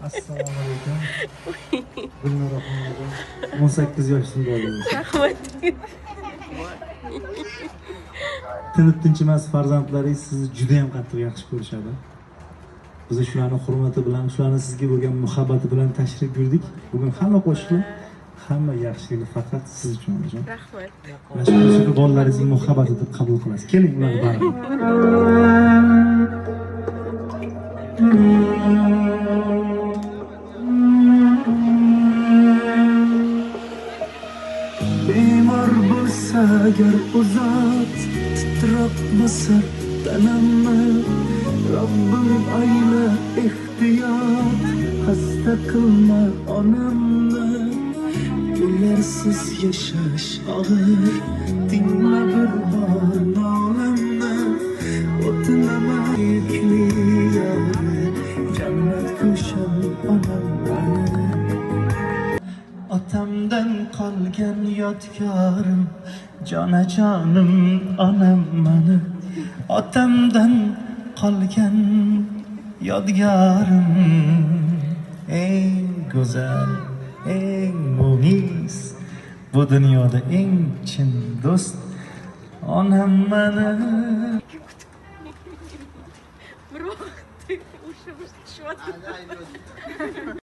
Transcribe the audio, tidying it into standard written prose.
Assalomu alaykum. Gulnora xonim, 18 yoshimda bo'ldim. Rahmat. Tinib tinchimas farzandlaringiz sizni juda ham qattiq yaxshi ko'rishadi. Biz shularning hurmati bilan, shularning sizga bo'lgan muhabbati bilan tashrif buyurdik. Bugun hamma qo'shiqlar, hamma yaxshilik faqat siz uchun onajon. Rahmat. Mana shu qo'shiqni bolalaringizning muhabbati deb qabul qilasiz. Keling, ularni bari. Bemor bo'lsa agar uzat, titrab bosar tanamni, Robbim ayla ehtiyot, xasta qilma onamni. Ularsiz yashash og'ir, tingla bir bor nolamni. O'tinama yukli yog'i, jannat ko'sham onam mani. Otamdan qolgan yodgorim, jonajonim onam mani. Otamdan qolgan yodgorim, eng go'zal, eng munis, bu dunyoda eng chin do'st onam mani. Bir vaqt o'sha tushyapti.